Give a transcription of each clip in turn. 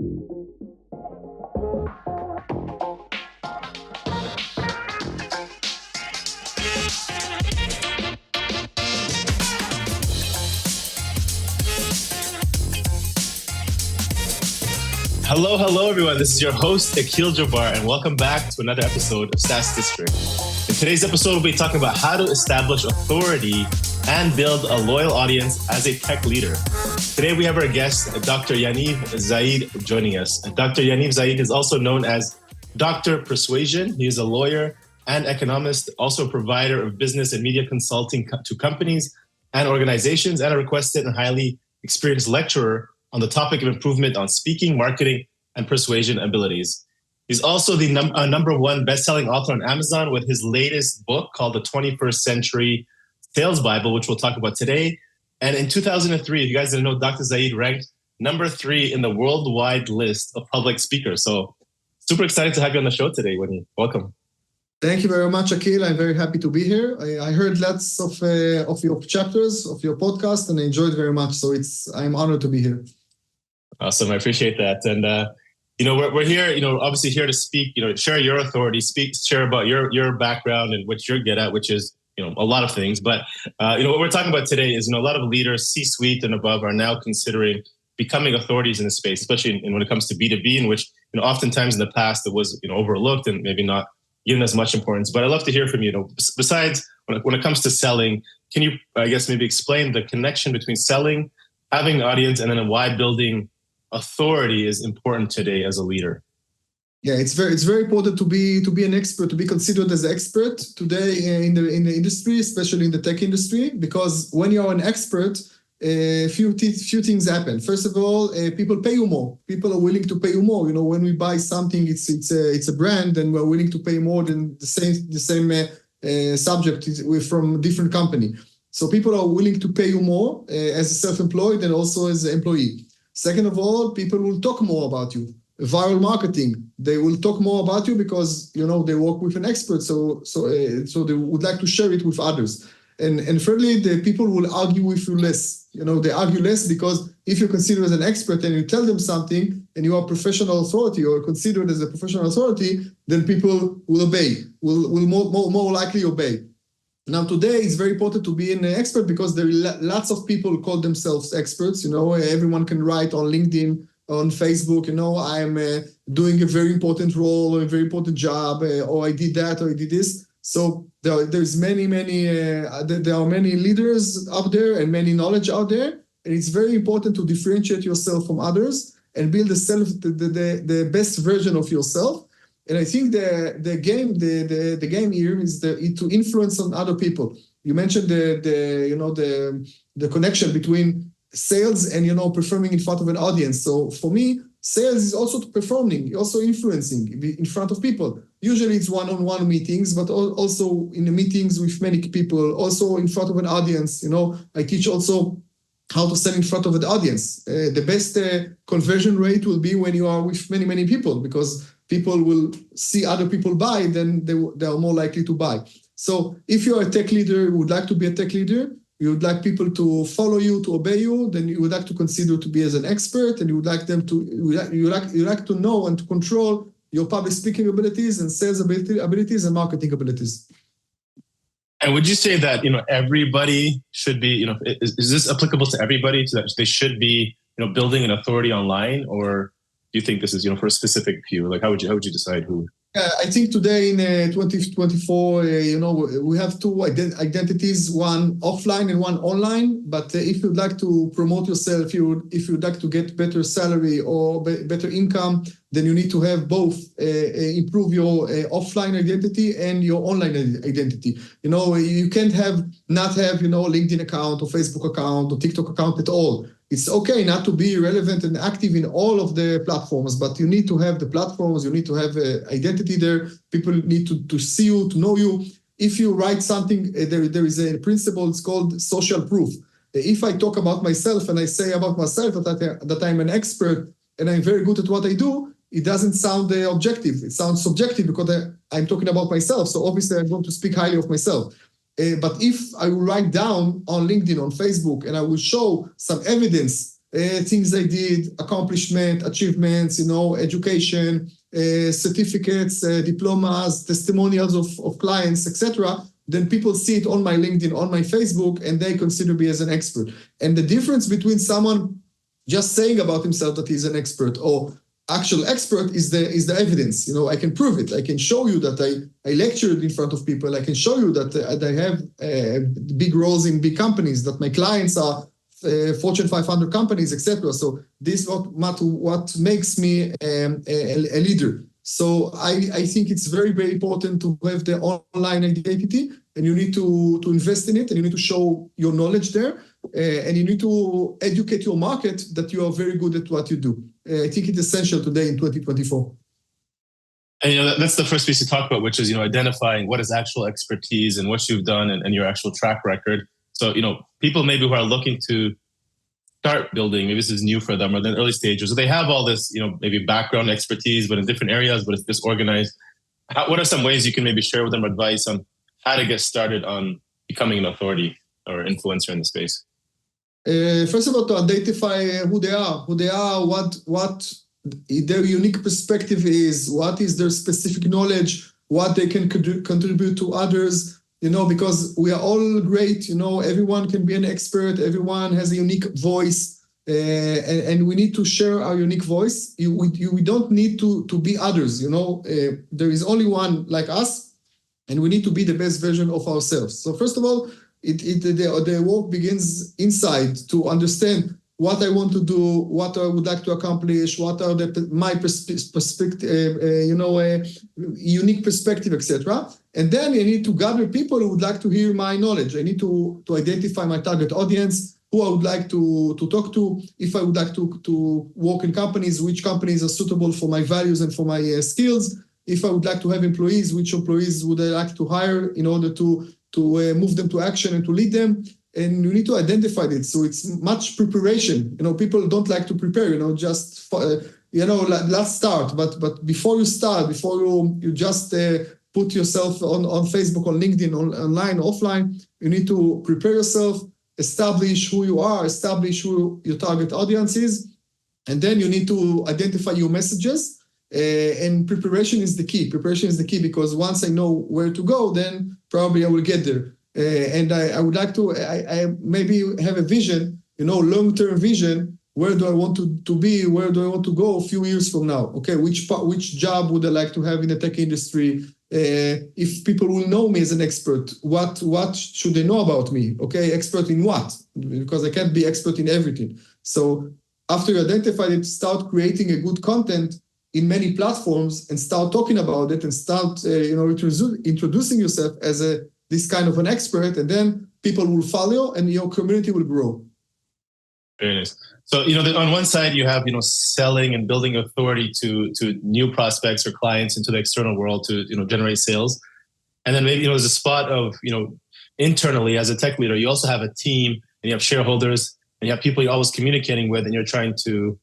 Hello, everyone. This is your host, Akil Jabbar, and welcome back to another episode of SaaS District. In today's episode, we'll be talking about how to establish authority and build a loyal audience as a tech leader. Today, we have our guest, Dr. Yaniv Zaid, joining us. Dr. Yaniv Zaid is also known as Dr. Persuasion. He is a lawyer and economist, also a provider of business and media consulting to companies and organizations, and a requested and highly experienced lecturer on the topic of improvement on speaking, marketing, and persuasion abilities. He's also the number one best-selling author on Amazon with his latest book called The 21st Century Sales Bible, which we'll talk about today. And in 2003, if you guys didn't know, Dr. Zaid ranked number 3 in the worldwide list of public speakers. So super excited to have you on the show today, Winnie. Welcome. Thank you very much, Akil. I'm very happy to be here. I heard lots of your chapters, of your podcast, and I enjoyed very much. So I'm honored to be here. Awesome. I appreciate that. And, we're here, obviously here to speak, share your authority, share about your background and what you're good at, which is, a lot of things. But, what we're talking about today is, a lot of leaders, C-suite and above, are now considering becoming authorities in the space, especially when it comes to B2B, in which, oftentimes in the past it was, overlooked and maybe not given as much importance. But I'd love to hear from you. Besides, when it comes to selling, can you, maybe explain the connection between selling, having an audience, and then why building authority is important today as a leader? Yeah, it's very important to be an expert, to be considered as an expert today in the industry, especially in the tech industry, because when you're an expert, few things happen. First of all, people pay you more. People are willing to pay you more. When we buy something, it's a brand, and we're willing to pay more than the same subject from a different company. So people are willing to pay you more as a self-employed and also as an employee. Second of all, people will talk more about you. Viral marketing, they will talk more about you because they work with an expert, so they would like to share it with others. And thirdly, the people will argue with you less. They argue less because if you're considered as an expert and you tell them something and you are a professional authority or considered as a professional authority, then people will obey, will more likely obey. Now, today, it's very important to be an expert because there are lots of people who call themselves experts. Everyone can write on LinkedIn, on Facebook, I'm doing a very important role or a very important job, or I did that, or I did this. So there's many leaders out there and many knowledge out there. And it's very important to differentiate yourself from others and build the best version of yourself. And I think the game here is to influence on other people. You mentioned the connection between sales and performing in front of an audience. So for me, sales is also performing, also influencing in front of people. Usually it's one-on-one meetings, but also in the meetings with many people, also in front of an audience. I teach also how to sell in front of an audience. The best conversion rate will be when you are with many people, because people will see other people buy, then they are more likely to buy. So if you're a tech leader, you would like to be a tech leader, you would like people to follow you, to obey you, then you would like to consider to be as an expert, and you would like them to, you like to know and to control your public speaking abilities and sales abilities and marketing abilities. And would you say that, everybody should be, is this applicable to everybody, so that they should be, building an authority online, or do you think this is, for a specific few? Like, how would you decide who? I think today in 2024, we have two identities, one offline and one online. But if you'd like to promote yourself, if you'd like to get better salary or better income, then you need to have both, improve your offline identity and your online identity. You can't not have LinkedIn account or Facebook account or TikTok account at all. It's okay not to be relevant and active in all of the platforms, but you need to have the platforms, you need to have identity there. People need to see you, to know you. If you write something, there is a principle, it's called social proof. If I talk about myself and I say about myself that I'm an expert and I'm very good at what I do, it doesn't sound objective. It sounds subjective because I'm talking about myself. So obviously I'm going to speak highly of myself. But if I will write down on LinkedIn, on Facebook, and I will show some evidence things I did, accomplishment, achievements, education, certificates, diplomas, testimonials of clients, etc., then people see it on my LinkedIn, on my Facebook, and they consider me as an expert. And the difference between someone just saying about himself that he's an expert or actual expert is the evidence. I can prove it. I can show you that I lectured in front of people. I can show you that I have big roles in big companies, that my clients are Fortune 500 companies, etc. So this is what makes me a leader. So I think it's very, very important to have the online identity, and you need to invest in it, and you need to show your knowledge there, and you need to educate your market that you are very good at what you do. I think it's essential today in 2024. And that's the first piece to talk about, which is identifying what is actual expertise and what you've done and your actual track record. So people maybe who are looking to start building, maybe this is new for them, or in the early stages, so they have all this maybe background expertise, but in different areas, but it's disorganized. What are some ways you can maybe share with them advice on how to get started on becoming an authority or influencer in the space? First of all, to identify who they are, what their unique perspective is, what is their specific knowledge, what they can contribute to others, because we are all great, everyone can be an expert, everyone has a unique voice, and we need to share our unique voice. We don't need to be others, there is only one like us, and we need to be the best version of ourselves. So first of all, the work begins inside to understand what I want to do, what I would like to accomplish, what are my perspective, unique perspective, etc. And then I need to gather people who would like to hear my knowledge. I need to identify my target audience, who I would like to talk to, if I would like to work in companies, which companies are suitable for my values and for my skills. If I would like to have employees, which employees would I like to hire in order to move them to action and to lead them. And you need to identify it. So it's much preparation. People don't like to prepare, let's start. But before you start, before you just put yourself on Facebook, on LinkedIn, online, offline, you need to prepare yourself, establish who you are, establish who your target audience is. And then you need to identify your messages. And preparation is the key. Preparation is the key because once I know where to go, then probably I will get there. And I would like to, I maybe have a vision, long-term vision. Where do I want to be? Where do I want to go a few years from now? Okay, which job would I like to have in the tech industry? If people will know me as an expert, what should they know about me? Okay, expert in what? Because I can't be expert in everything. So after you identify it, start creating a good content in many platforms and start talking about it and start introducing yourself as this kind of an expert, and then people will follow and your community will grow. Very nice. So, on one side you have, selling and building authority to new prospects or clients into the external world to, generate sales. And then maybe, there's a spot of, internally as a tech leader, you also have a team and you have shareholders and you have people you're always communicating with, and you're trying to,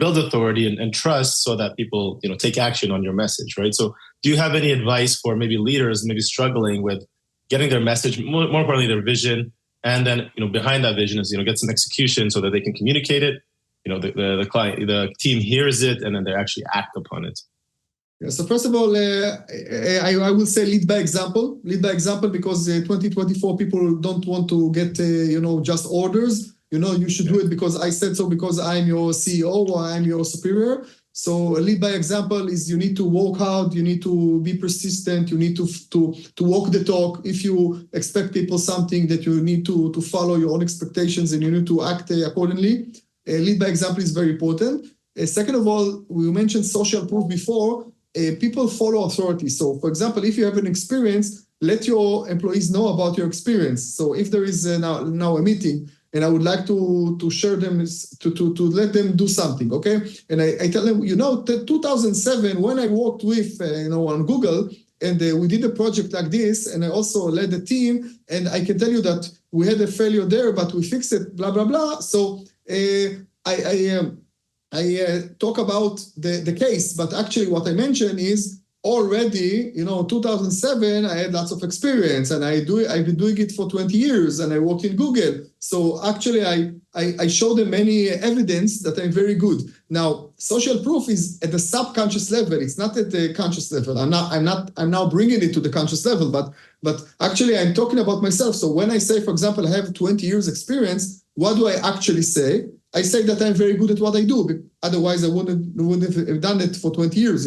build authority and trust so that people, take action on your message, right? So do you have any advice for maybe leaders maybe struggling with getting their message, more importantly, their vision, and then, behind that vision is, get some execution so that they can communicate it, the client, the team hears it, and then they actually act upon it? Yeah, so first of all, I will say lead by example. Lead by example because 2024 people don't want to get, just orders. You should do it because I said so, because I'm your CEO or I'm your superior. So lead by example is you need to work hard, you need to be persistent, you need to walk the talk. If you expect people something, that you need to follow your own expectations and you need to act accordingly. Lead by example is very important. Second of all, we mentioned social proof before. People follow authority. So for example, if you have an experience, let your employees know about your experience. So if there is now a meeting, and I would like to share them, to let them do something, okay? And I tell them, 2007, when I worked with, on Google, and we did a project like this, and I also led the team, and I can tell you that we had a failure there, but we fixed it, blah, blah, blah. So I talk about the case, but actually what I mentioned is already, 2007, I had lots of experience, and I've been doing it for 20 years, and I worked in Google. So actually, I show them many evidence that I'm very good. Now, social proof is at the subconscious level. It's not at the conscious level. I'm now bringing it to the conscious level, but actually, I'm talking about myself. So when I say, for example, I have 20 years experience, what do I actually say? I say that I'm very good at what I do. Otherwise, I wouldn't have done it for 20 years.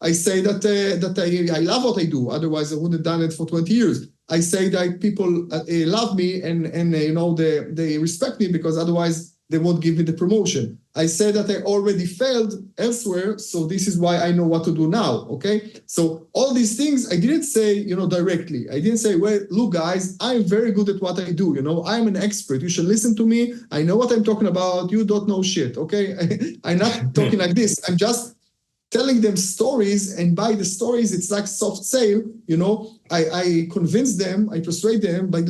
I say that I love what I do. Otherwise, I wouldn't have done it for 20 years. I say that people love me and they respect me, because otherwise they won't give me the promotion. I say that I already failed elsewhere, so this is why I know what to do now. Okay, so all these things I didn't say directly. I didn't say, well, look guys, I'm very good at what I do. I'm an expert. You should listen to me. I know what I'm talking about. You don't know shit. Okay, I'm not talking like this. I'm just telling them stories, and by the stories, it's like soft sale. I convince them, I persuade them by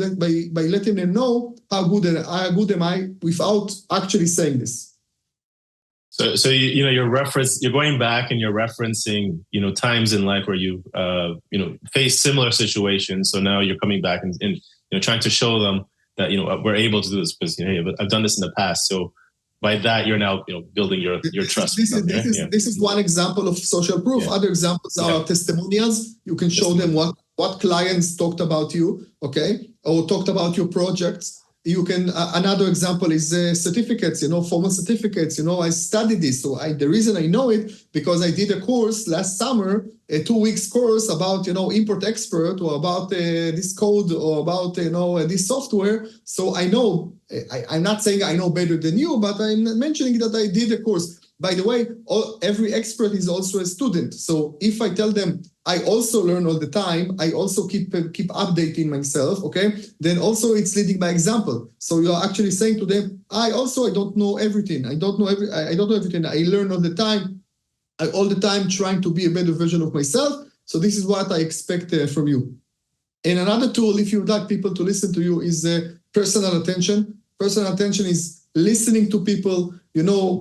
letting them know how good am I without actually saying this. So you're going back and you're referencing times in life where you faced similar situations. So now you're coming back and trying to show them that we're able to do this because I've done this in the past. So by that, you're now building your trust. This is one example of social proof. Yeah. Other examples are testimonials. You can show them what clients talked about you, okay, or talked about your projects. You can. Another example is certificates. Formal certificates. I studied this, so the reason I know it because I did a course last summer, a 2 weeks course about import expert or about this code or about this software. So I know. I'm not saying I know better than you, but I'm mentioning that I did a course. By the way, every expert is also a student. So if I tell them I also learn all the time, I also keep updating myself, okay? Then also it's leading by example. So you're actually saying to them, I don't know everything. I don't know everything. I learn all the time. I all the time trying to be a better version of myself. So this is what I expect from you. And another tool, if you would like people to listen to you, is personal attention. Personal attention is listening to people.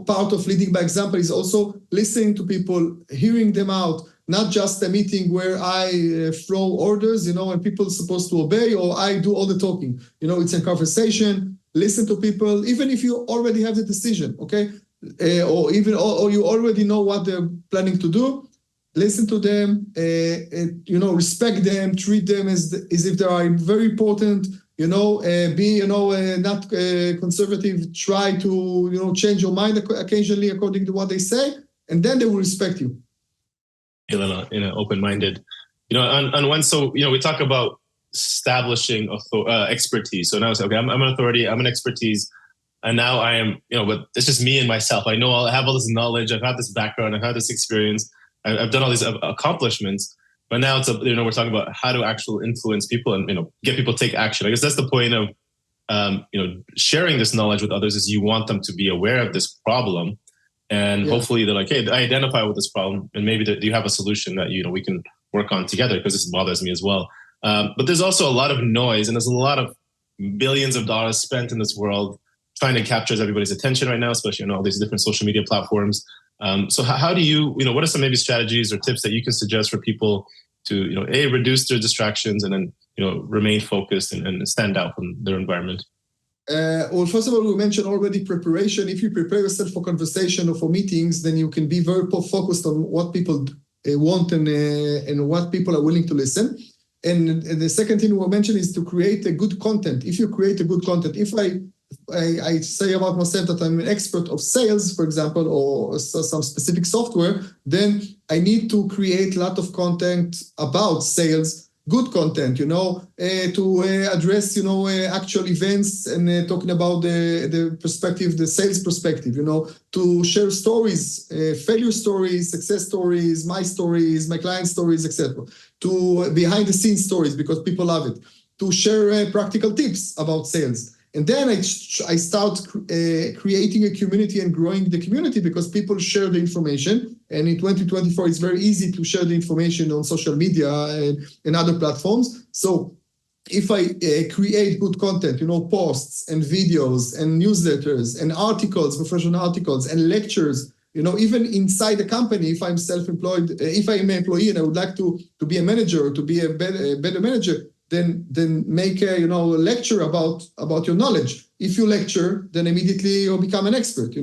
Part of leading by example is also listening to people, hearing them out, not just a meeting where I throw orders, and people are supposed to obey, or I do all the talking. It's a conversation. Listen to people, even if you already have the decision, okay? Or you already know what they're planning to do. Listen to them, respect them, treat them as if they are very important. Be not conservative. Try to change your mind occasionally according to what they say, and then they will respect you. Open-minded. On one. So we talk about establishing expertise. So now it's okay. I'm an authority. I'm an expertise, and now I am. But it's just me and myself. I know I have all this knowledge. I've had this background. I've had this experience. I've done all these accomplishments. But now it's we're talking about how to actually influence people and get people to take action. I guess that's the point of sharing this knowledge with others, is you want them to be aware of this problem, and hopefully they're like, hey, I identify with this problem, and maybe you have a solution that we can work on together because this bothers me as well. But there's also a lot of noise, and there's a lot of billions of dollars spent in this world trying to capture everybody's attention right now, especially on all these different social media platforms. So how do you what are some maybe strategies or tips that you can suggest for people to reduce their distractions and then remain focused and stand out from their environment? Well, first of all, we mentioned already preparation. If you prepare yourself for conversation or for meetings, then you can be very focused on what people want and what people are willing to listen. And the second thing we mentioned is to create a good content. If you create a good content, if I say about myself that I'm an expert of sales, for example, or some specific software, then I need to create a lot of content about sales, good content, to address, actual events and talking about the perspective, the sales perspective, to share stories, failure stories, success stories, my client stories, etc. To behind the scenes stories, because people love it. To share practical tips about sales. And then I start creating a community and growing the community, because people share the information. And in 2024, it's very easy to share the information on social media and other platforms. So if I create good content, posts and videos and newsletters and articles, professional articles and lectures Even inside the company, if I'm self-employed, if I'm an employee and I would like to be a manager or to be a better manager, then make a lecture about your knowledge. If you lecture, then immediately you'll become an expert.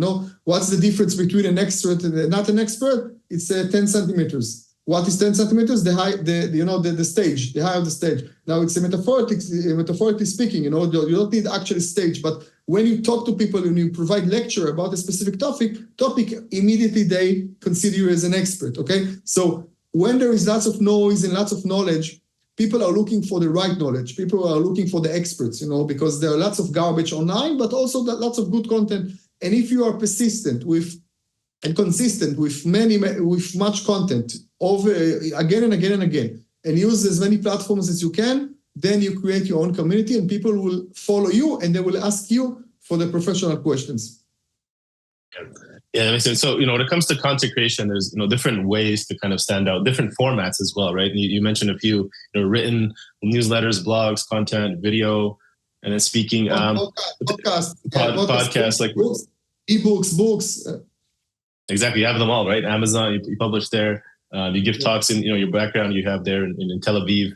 What's the difference between an expert and not an expert? It's 10 centimeters. What is 10 centimeters? The stage, the height of the stage. Now it's metaphorically speaking. You don't need actually stage, but when you talk to people and you provide lecture about a specific topic, immediately they consider you as an expert. Okay, so when there is lots of noise and lots of knowledge, people are looking for the right knowledge. People are looking for the experts. Because there are lots of garbage online, but also lots of good content. And if you are persistent and consistent with much content over again and again and again, and use as many platforms as you can, then you create your own community and people will follow you and they will ask you for the professional questions. Yeah, that makes sense. So, when it comes to content creation, there's, different ways to kind of stand out, different formats as well, right? You mentioned a few, written newsletters, blogs, content, video, and then speaking. Podcasts, like books, ebooks, books. Exactly. You have them all, right? Amazon, you publish there. You give talks in, your background you have there in Tel Aviv.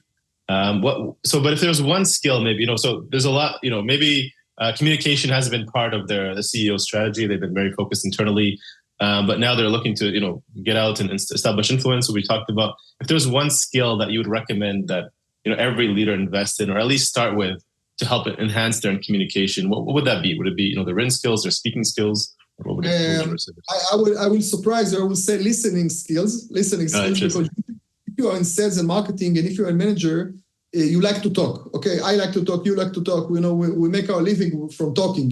But if there's one skill, maybe, so there's a lot, maybe communication hasn't been part of the CEO strategy. They've been very focused internally. But now they're looking to, get out and establish influence. So we talked about, if there's one skill that you would recommend that, every leader invest in, or at least start with to help enhance their communication, what would that be? Would it be, the written skills, their speaking skills? What would I will surprise you. I will say listening skills, because if you are in sales and marketing and if you're a manager, you like to talk. Okay, I like to talk, you like to talk. We make our living from talking,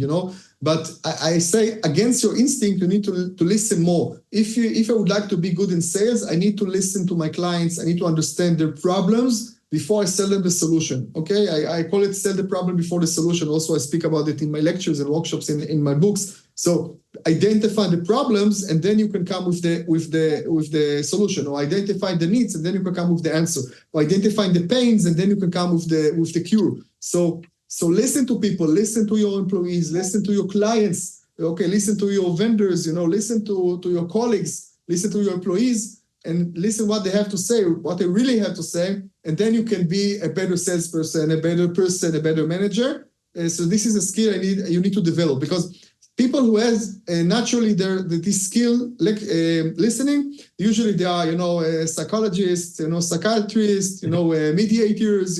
But I say against your instinct, you need to listen more. If I would like to be good in sales, I need to listen to my clients. I need to understand their problems before I sell them the solution. Okay, I call it sell the problem before the solution. Also, I speak about it in my lectures and workshops in my books. So identify the problems, and then you can come with the solution, or identify the needs, and then you can come with the answer, or identify the pains, and then you can come with the cure. So listen to people, listen to your employees, listen to your clients. Okay, listen to your vendors. Listen to your colleagues, listen to your employees, and listen what they have to say, what they really have to say, and then you can be a better salesperson, a better manager. So this is a skill you need to develop, because people who has naturally this skill, listening, usually they are, psychologists, psychiatrists, mediators,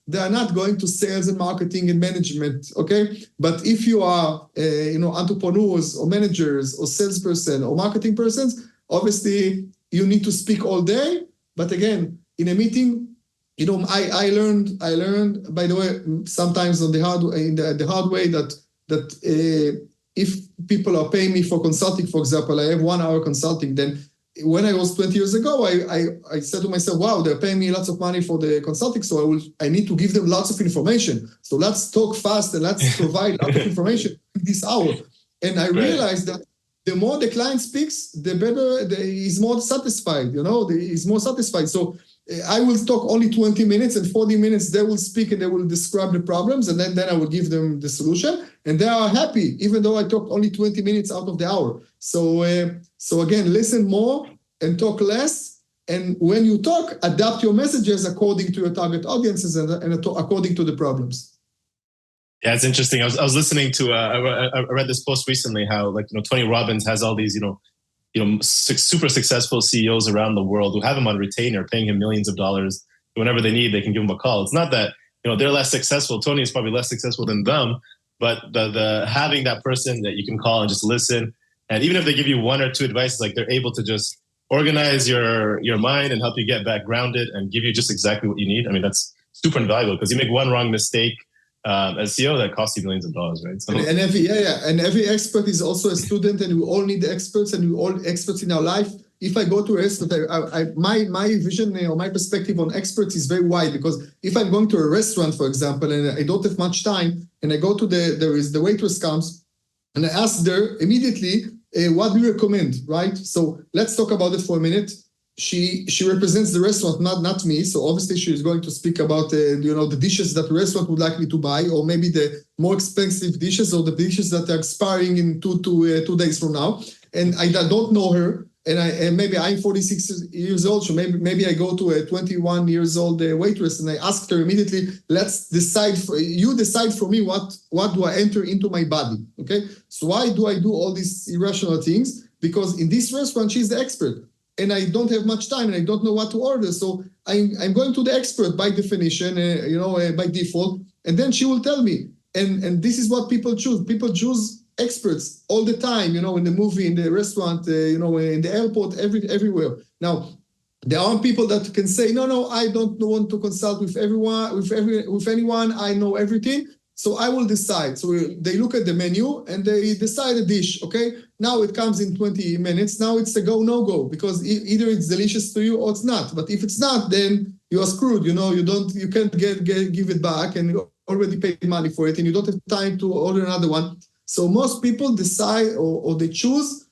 they are not going to sales and marketing and management, okay? But if you are, entrepreneurs or managers or salesperson or marketing persons, obviously you need to speak all day. But again, in a meeting, I learned, by the way, sometimes the hard way that if people are paying me for consulting, for example, I have 1 hour consulting, then when I was 20 years ago, I said to myself, wow, they're paying me lots of money for the consulting, so I need to give them lots of information. So let's talk fast and let's provide lots of information in this hour. And I realized that the more the client speaks, the better he's more satisfied, he's more satisfied. So I will talk only 20 minutes, and 40 minutes they will speak and they will describe the problems, and then I will give them the solution, and they are happy, even though I talked only 20 minutes out of the hour. So again, listen more and talk less, and when you talk, adapt your messages according to your target audiences and according to the problems. Yeah, it's interesting. I was listening to I read this post recently how Tony Robbins has all these super successful CEOs around the world who have him on retainer, paying him millions of dollars. Whenever they need, they can give him a call. It's not that they're less successful. Tony is probably less successful than them, but the having that person that you can call and just listen, and even if they give you one or two advices, like they're able to just organize your mind and help you get back grounded and give you just exactly what you need. I mean, that's super invaluable, because you make one wrong mistake as CEO, that costs you millions of dollars, right? So, and every expert is also a student, and we all need the experts, and we all experts in our life. If I go to a restaurant, my vision or my perspective on experts is very wide, because if I'm going to a restaurant, for example, and I don't have much time, and I go to the waitress comes, and I ask her immediately, what do you recommend, right? So let's talk about it for a minute. She represents the restaurant, not me. So obviously she is going to speak about the dishes that the restaurant would like me to buy, or maybe the more expensive dishes, or the dishes that are expiring in two days from now. and I don't know her, and maybe I'm 46 years old, so maybe I go to a 21 years old waitress and I ask her immediately, let's decide, you decide for me what do I enter into my body, okay? So why do I do all these irrational things? Because in this restaurant, she's the expert, and I don't have much time, and I don't know what to order, so I'm going to the expert by definition, by default, and then she will tell me, and this is what people choose. People choose experts all the time, in the movie, in the restaurant, in the airport, everywhere. Now, there are people that can say, no, I don't want to consult with anyone. I know everything, so I will decide. So they look at the menu and they decide a dish. Okay, now it comes in 20 minutes. Now it's a go no go, because either it's delicious to you or it's not. But if it's not, then you are screwed. You can't give it back, and you already paid money for it, and you don't have time to order another one. So most people decide or they choose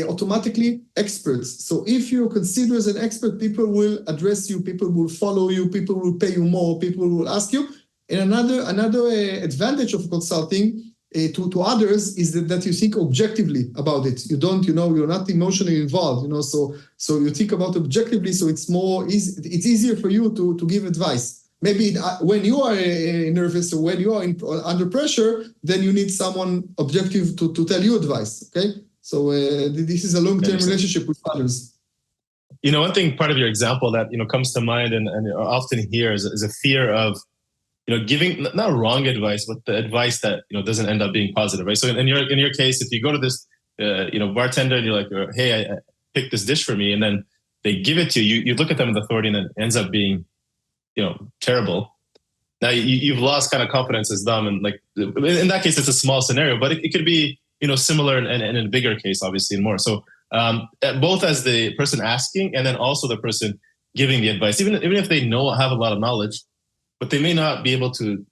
automatically experts. So if you're considered as an expert, people will address you, people will follow you, people will pay you more, people will ask you. And another advantage of consulting to others is that you think objectively about it. You don't, you're not emotionally involved, so you think about objectively, so it's it's easier for you to give advice. Maybe when you are nervous or when you are under pressure, then you need someone objective to tell you advice, okay? So this is a long-term relationship with others. One thing, part of your example that, comes to mind and often here is a fear of, giving not wrong advice, but the advice that, doesn't end up being positive, right? So in your case, if you go to this, bartender and you're like, hey, I picked this dish for me, and then they give it to you, you look at them with authority and it ends up being, terrible. Now you've lost kind of confidence as them, and like in that case, it's a small scenario, but it could be similar and in a bigger case, obviously, and more. So both as the person asking and then also the person giving the advice, even if they have a lot of knowledge, but they may not be able to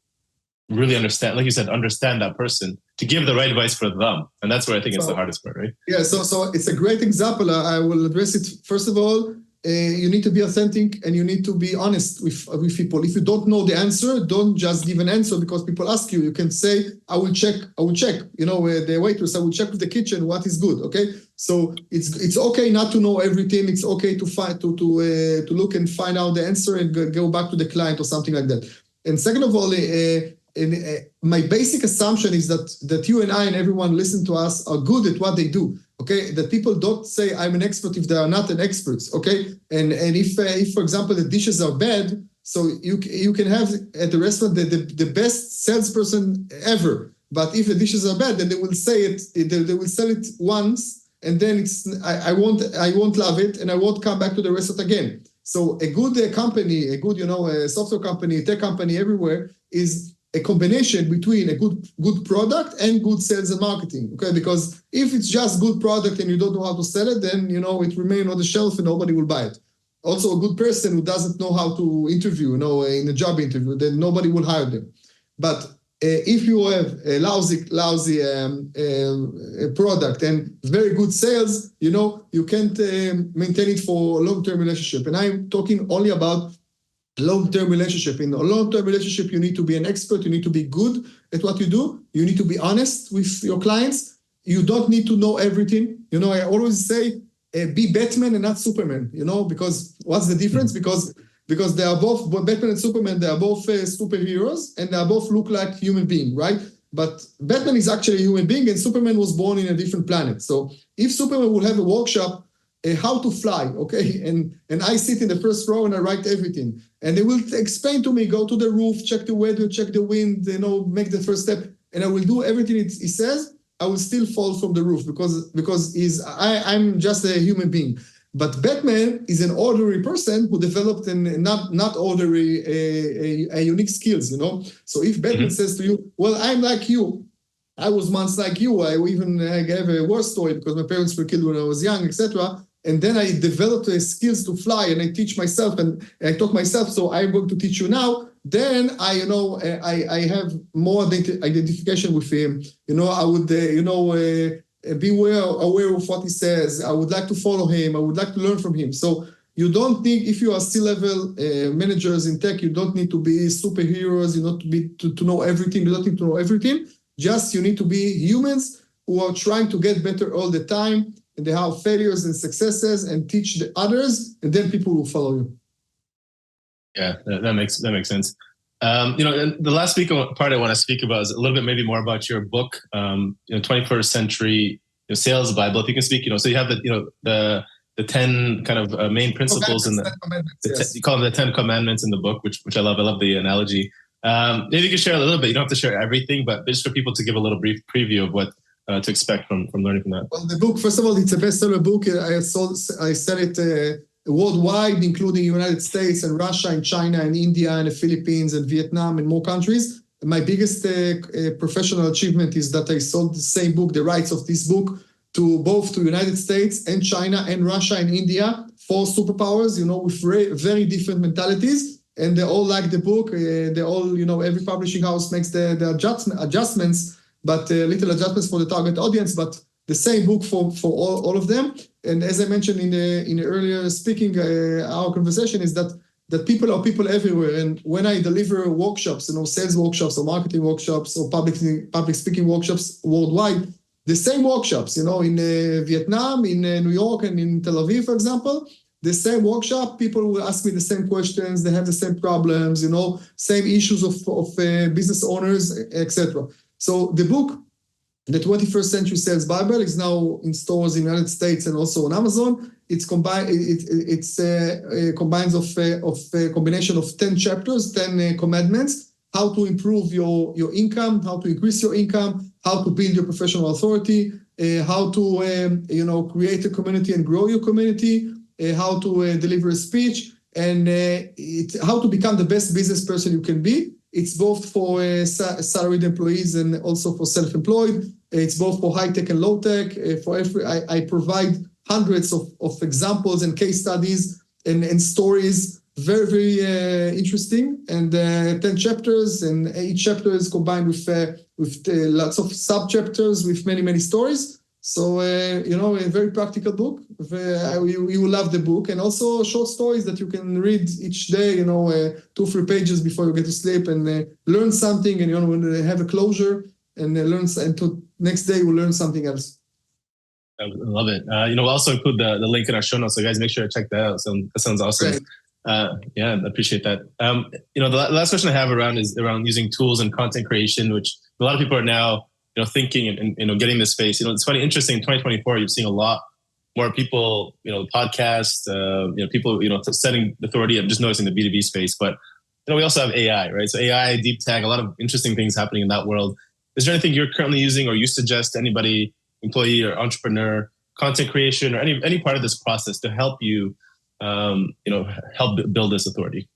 really understand, like you said, understand that person to give the right advice for them, and that's where I think it's the hardest part, right? Yeah. So it's a great example. I will address it. First of all, you need to be authentic and you need to be honest with people. If you don't know the answer, don't just give an answer because people ask you. You can say, I will check, the waitress, I will check with the kitchen what is good, okay? So it's okay not to know everything. It's okay to look and find out the answer and go back to the client or something like that. And second of all, my basic assumption is that you and I and everyone listening to us are good at what they do. Okay, that people don't say I'm an expert if they are not an expert. Okay, and if for example the dishes are bad, so you can have at the restaurant the best salesperson ever, but if the dishes are bad, then they will say it. They will sell it once, and then I won't love it, and I won't come back to the restaurant again. So a good company, a good a software company, tech company everywhere is a combination between a good product and good sales and marketing, okay? Because if it's just good product and you don't know how to sell it, then, it remains on the shelf and nobody will buy it. Also, a good person who doesn't know how to interview, in a job interview, then nobody will hire them. But if you have a lousy product and very good sales, you can't maintain it for a long-term relationship. And I'm talking only about long-term relationship. In a long-term relationship, you need to be an expert. You need to be good at what you do. You need to be honest with your clients. You don't need to know everything. I always say, be Batman and not Superman, because what's the difference? Because they are both, Batman and Superman, they are both superheroes and they both look like human beings, right? But Batman is actually a human being and Superman was born in a different planet. So if Superman will have a workshop, how to fly, okay? And I sit in the first row and I write everything. And they will explain to me, go to the roof, check the weather, check the wind, make the first step. And I will do everything he says. I will still fall from the roof because I'm just a human being. But Batman is an ordinary person who developed not ordinary, a unique skills, So if Batman says to you, well, I'm like you, I was once like you, I even have a war story because my parents were killed when I was young, etc. And then I developed skills to fly and I teach myself and I taught myself, so I'm going to teach you now. Then I have more identification with him. I would, be aware of what he says. I would like to follow him. I would like to learn from him. So you don't need, if you are C-level managers in tech, you don't need to be superheroes. You don't need to know everything. You don't need to know everything. Just you need to be humans who are trying to get better all the time. and they have failures and successes, and teach the others, and then people will follow you. Yeah, that makes sense. And the last part I want to speak about is a little bit maybe more about your book, 21st Century Sales Bible. If you can speak, so you have the 10 kind of main principles in you call them the 10 commandments in the book, which I love. I love the analogy. Maybe you can share a little bit. You don't have to share everything, but just for people to give a little brief preview of what to expect from learning from that. Well, the book, first of all, it's a bestseller book. I sell it worldwide, including United States and Russia and China and India and the Philippines and Vietnam and more countries. My biggest professional achievement is that I sold the same book, the rights of this book, to both to United States and China and Russia and India, 4 superpowers, with very different mentalities. And they all like the book. They all, every publishing house makes the adjustments, but little adjustments for the target audience, but the same book for all of them. And as I mentioned in the earlier speaking, our conversation is that people are people everywhere. And when I deliver workshops, sales workshops or marketing workshops or public speaking workshops worldwide, the same workshops, in Vietnam, in New York, and in Tel Aviv, for example, the same workshop, people will ask me the same questions. They have the same problems, same issues of business owners, etc. So the book, the 21st Century Sales Bible, is now in stores in the United States and also on Amazon. It's combines of a combination of 10 chapters, 10 commandments, how to improve your income, how to increase your income, how to build your professional authority, how to create a community and grow your community, how to deliver a speech, and how to become the best business person you can be. It's both for salaried employees and also for self-employed. It's both for high-tech and low-tech. I provide hundreds of examples and case studies and stories, very, very interesting. And 10 chapters, and each chapter is combined with lots of sub-chapters with many, many stories. So, a very practical book. You will love the book. And also short stories that you can read each day, 2-3 pages before you get to sleep, and learn something, and have a closure, and next day we'll learn something else. I love it. We'll also include the link in our show notes, so guys, make sure to check that out. That sounds awesome. Great. I appreciate that. The last question I have is around using tools and content creation, which a lot of people are now thinking and getting this space. It's funny, interesting. In 2024, you're seeing a lot more people, podcasts, people, setting authority. I'm just noticing the B2B space, but we also have AI, right? So AI, deep tech, a lot of interesting things happening in that world. Is there anything you're currently using, or you suggest to anybody, employee or entrepreneur, content creation, or any part of this process to help you, help build this authority?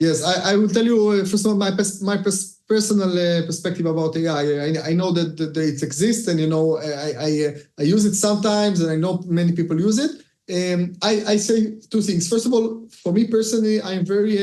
Yes, I will tell you first of all my personal perspective about AI. I know that it exists, and I use it sometimes, and I know many people use it. I say 2 things. First of all, for me personally, I'm very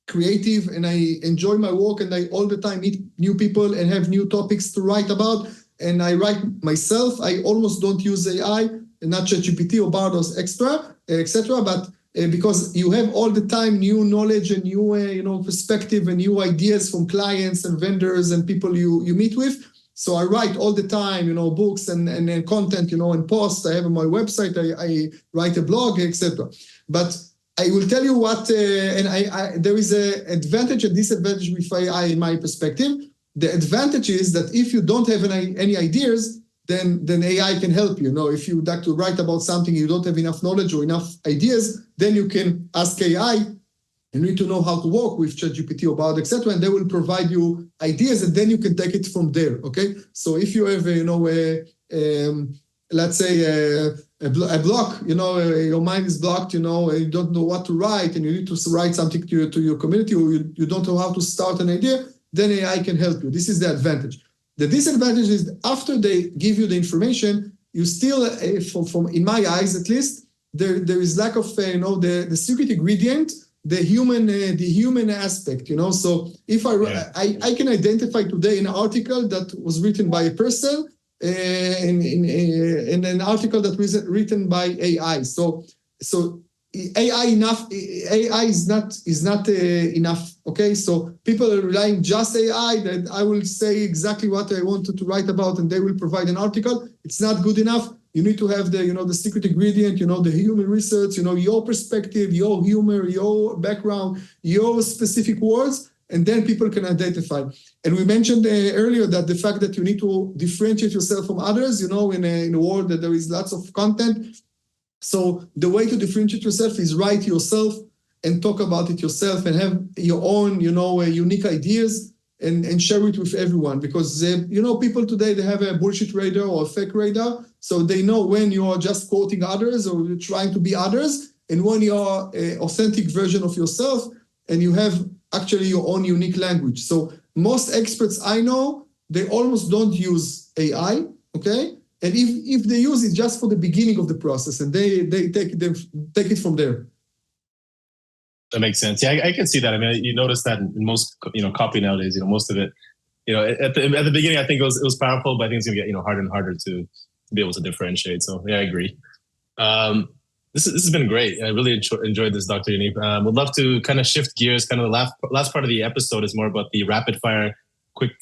creative, and I enjoy my work, and I all the time meet new people and have new topics to write about. And I write myself. I almost don't use AI, and not ChatGPT or Bard or etc. But because you have all the time new knowledge and new perspective and new ideas from clients and vendors and people you meet with. So I write all the time, books and content, and posts. I have on my website. I write a blog, etc. But I will tell you what, there is an advantage and disadvantage with AI in my perspective. The advantage is that if you don't have any ideas, then AI can help you. If you like to write about something, you don't have enough knowledge or enough ideas, then you can ask AI. You need to know how to work with ChatGPT or Bard, etc., and they will provide you ideas, and then you can take it from there. Okay. So if you have, let's say a block, your mind is blocked, you don't know what to write, and you need to write something to your community, or you don't know how to start an idea, then AI can help you. This is the advantage. The disadvantage is after they give you the information, you still, from in my eyes at least, there is lack of the secret ingredient, the human aspect. So if I can identify today an article that was written by a person in an article that was written by AI. So AI is not enough. Okay, so people are relying just AI, that I will say exactly what I wanted to write about and they will provide an article. It's not good enough. You need to have the secret ingredient, the human research, your perspective, your humor, your background, your specific words, and then people can identify. And we mentioned earlier that the fact that you need to differentiate yourself from others, in a world that there is lots of content. So the way to differentiate yourself is write yourself and talk about it yourself and have your own, unique ideas and share it with everyone. Because, people today, they have a bullshit radar or a fake radar. So they know when you are just quoting others or you're trying to be others and when you are an authentic version of yourself and you have actually your own unique language. So most experts I know, they almost don't use AI, okay? And if they use it just for the beginning of the process, and they take it from there. That makes sense. Yeah, I can see that. I mean, you notice that in most copy nowadays. Most of it, at the beginning, I think it was powerful, but I think it's gonna get harder and harder to be able to differentiate. So yeah, I agree. This has been great. I really enjoyed this, Dr. Yaniv. Would love to kind of shift gears. Kind of the last part of the episode is more about the rapid fire, quick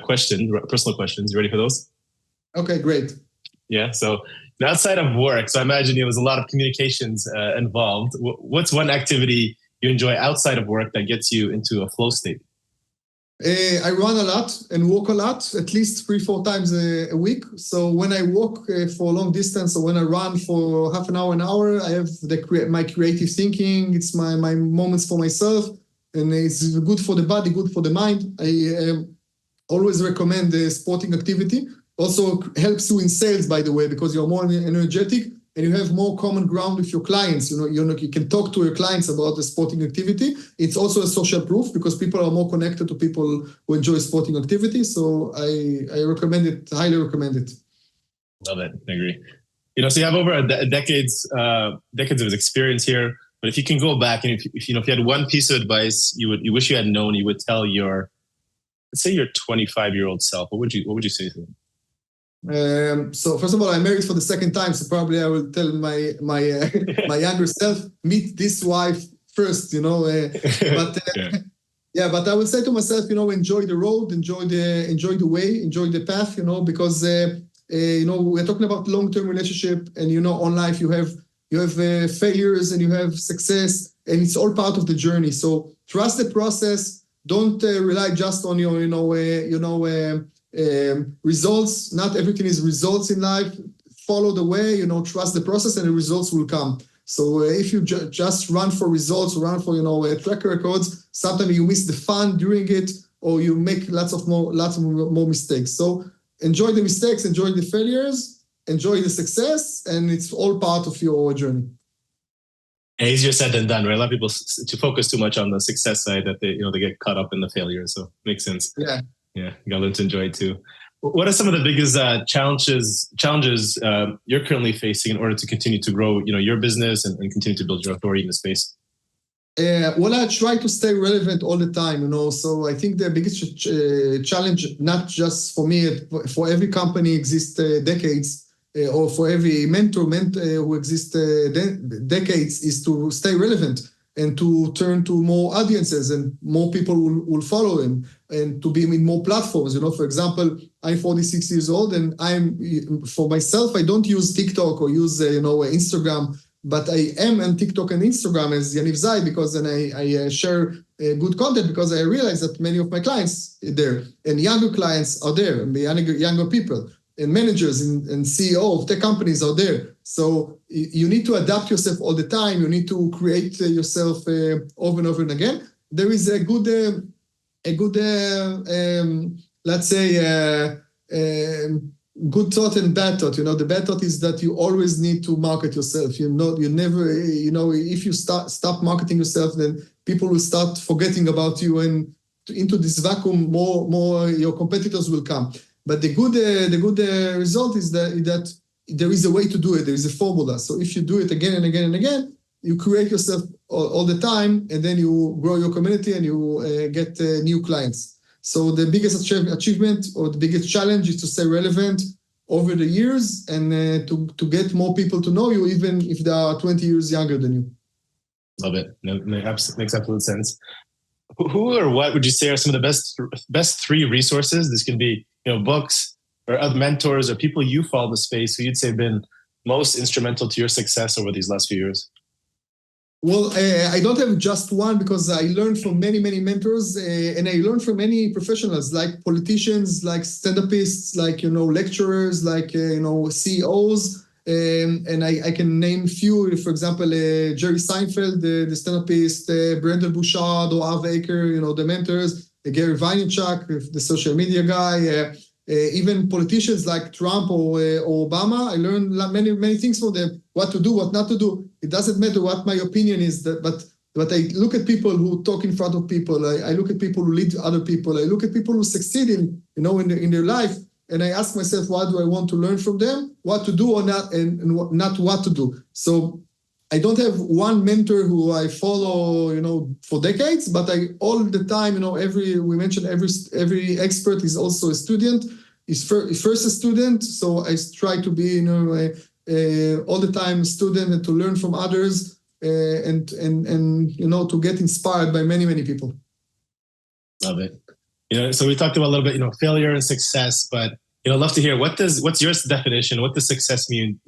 question, personal questions. You ready for those? Okay, great. Yeah. So outside of work, so I imagine there was a lot of communications involved. What's one activity you enjoy outside of work that gets you into a flow state? I run a lot and walk a lot, at least 3-4 times a week. So when I walk for a long distance or when I run for half an hour, I have my creative thinking. It's my moments for myself, and it's good for the body, good for the mind. I always recommend the sporting activity. Also helps you in sales, by the way, because you're more energetic and you have more common ground with your clients. You can talk to your clients about the sporting activity. It's also a social proof because people are more connected to people who enjoy sporting activity. So I recommend it, highly recommend it. Love it. I agree. So you have over decades of experience here. But if you can go back and if you had one piece of advice you wish you had known, you would tell let's say your 25-year-old self, what would you say to them? So first of all, I'm married for the second time, so probably I will tell my younger self, meet this wife first, but but I will say to myself, enjoy the road, enjoy the way, enjoy the path, because we're talking about long-term relationship, and on life you have failures and you have success, and it's all part of the journey. So trust the process. Don't rely just on your results. Not everything is results in life. Follow the way, trust the process, and the results will come. So if you just run for results, run for track records, sometimes you miss the fun during it, or you make lots more mistakes. So enjoy the mistakes, enjoy the failures, enjoy the success, and it's all part of your journey. Easier said than done, right? A lot of people to focus too much on the success side that they get caught up in the failure. So makes sense. Yeah. Yeah, you got to learn to enjoy it too. What are some of the biggest challenges you're currently facing in order to continue to grow, your business and continue to build your authority in the space? Well, I try to stay relevant all the time, So I think the biggest challenge, not just for me, for every company exists decades, or for every mentor who exists decades, is to stay relevant and to turn to more audiences, and more people will follow him, and to be in more platforms. For example, I'm 46 years old, and for myself, I don't use TikTok or use Instagram, but I am on TikTok and Instagram as Yaniv Zaid, because then I share good content, because I realize that many of my clients are there, and younger clients are there, and younger people, and managers and CEO of tech companies are there. So you need to adapt yourself all the time. You need to create yourself over and over and again. There is a good let's say, good thought and bad thought. The bad thought is that you always need to market yourself. You never, if you stop marketing yourself, then people will start forgetting about you, and into this vacuum, more your competitors will come. But the good result is that there is a way to do it. There is a formula. So if you do it again and again and again, you create yourself all the time, and then you grow your community and you get new clients. So the biggest achievement or the biggest challenge is to stay relevant over the years, and to get more people to know you, even if they are 20 years younger than you. Love it. Makes absolute sense. Who or what would you say are some of the best 3 resources? This can be books, or other mentors or people you follow in the space who you'd say have been most instrumental to your success over these last few years? Well, I don't have just one because I learned from many, many mentors, and I learned from many professionals like politicians, like stand-upists, like, lecturers, like, CEOs. And I can name few, for example, Jerry Seinfeld, the stand-upist, Brandon Bouchard or Arv Aker, the mentors, Gary Vaynerchuk, the social media guy, even politicians like Trump or Obama. I learned many, many things from them, what to do, what not to do. It doesn't matter what my opinion is, but I look at people who talk in front of people. I look at people who lead other people. I look at people who succeed in their life. And I ask myself, what do I want to learn from them, what to do or not, and not what to do. So I don't have one mentor who I follow, for decades, but I all the time, every expert is also a student, is first a student. So I try to be, all the time a student and to learn from others, and to get inspired by many, many people. Love it. So we talked about a little bit, failure and success, but I'd love to hear what's your definition? What does success mean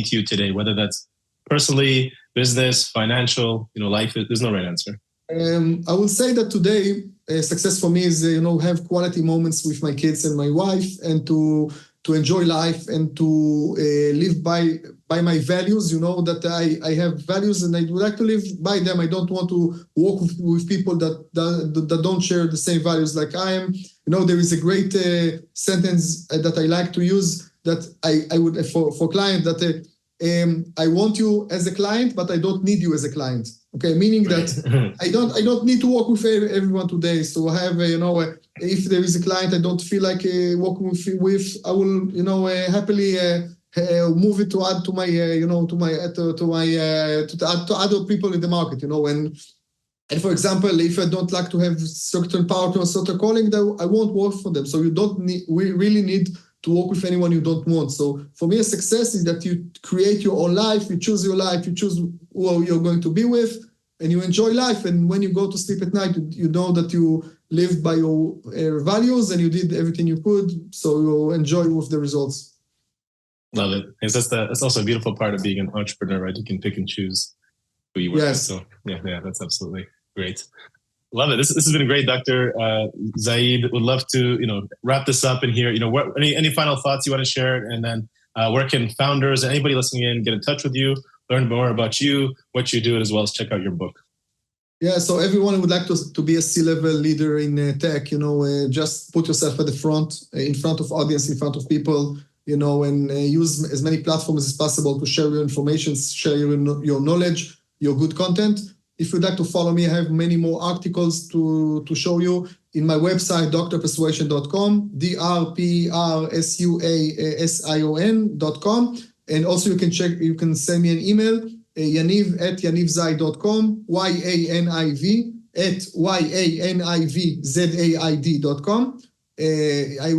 to you today? Whether that's personally, business, financial, life. There's no right answer. I will say that today, success for me is, have quality moments with my kids and my wife, and to enjoy life and to live by my values. That I have values and I would like to live by them. I don't want to walk with people that don't share the same values like I am. There is a great sentence that I like to use that I would for client that I want you as a client, but I don't need you as a client. Okay, meaning that I don't need to work with everyone today. So I have if there is a client I don't feel like working with, I will happily move it to my to other people in the market. And for example, if I don't like to have certain partners, certain calling, I won't work for them. So we really need to work with anyone you don't want. So for me, a success is that you create your own life, you choose your life, you choose who you're going to be with, and you enjoy life. And when you go to sleep at night, you know that you lived by your values and you did everything you could. So you enjoy with the results. Love it. That's also a beautiful part of being an entrepreneur, right? You can pick and choose who you work with. So yeah, that's absolutely great. Love it. This has been great, Dr. Zaid. Would love to, wrap this up and hear, what any final thoughts you want to share, and then where can founders and anybody listening in get in touch with you, learn more about you, what you do, as well as check out your book. Yeah, so everyone would like to be a C-level leader in tech. Just put yourself at the front, in front of audience, in front of people, and use as many platforms as possible to share your information, share your knowledge, your good content. If you'd like to follow me, I have many more articles to show you in my website, drpersuasion.com, drpersuasion.com. And also you can send me an email, Yaniv@yanivzaid.com, YANIV@YANIVZAID.com. I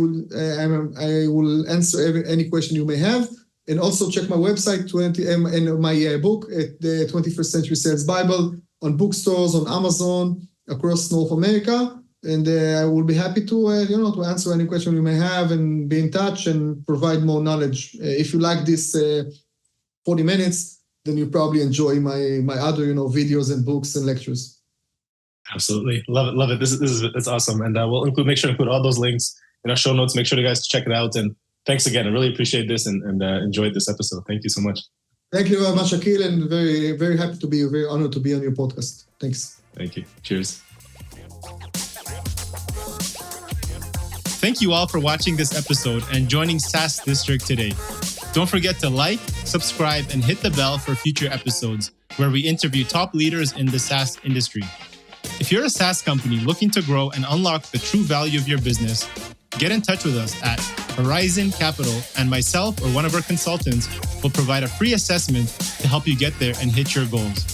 will answer any question you may have. And also check my website and my book at the 21st Century Sales Bible on bookstores, on Amazon, across North America. And I will be happy to answer any question you may have and be in touch and provide more knowledge. If you like this 40 minutes, then you probably enjoy my other videos and books and lectures. Absolutely. Love it. It's awesome. And we'll make sure to put all those links in our show notes. Make sure you guys check it out. And thanks again. I really appreciate this and enjoyed this episode. Thank you so much. Thank you very much, Akil, and very, very happy to be, very honored to be on your podcast. Thanks. Thank you. Cheers. Thank you all for watching this episode and joining SaaS District today. Don't forget to like, subscribe, and hit the bell for future episodes where we interview top leaders in the SaaS industry. If you're a SaaS company looking to grow and unlock the true value of your business, get in touch with us at Horizon Capital, and myself or one of our consultants will provide a free assessment to help you get there and hit your goals.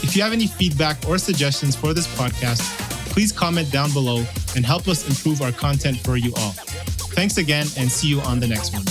If you have any feedback or suggestions for this podcast, please comment down below and help us improve our content for you all. Thanks again, and see you on the next one.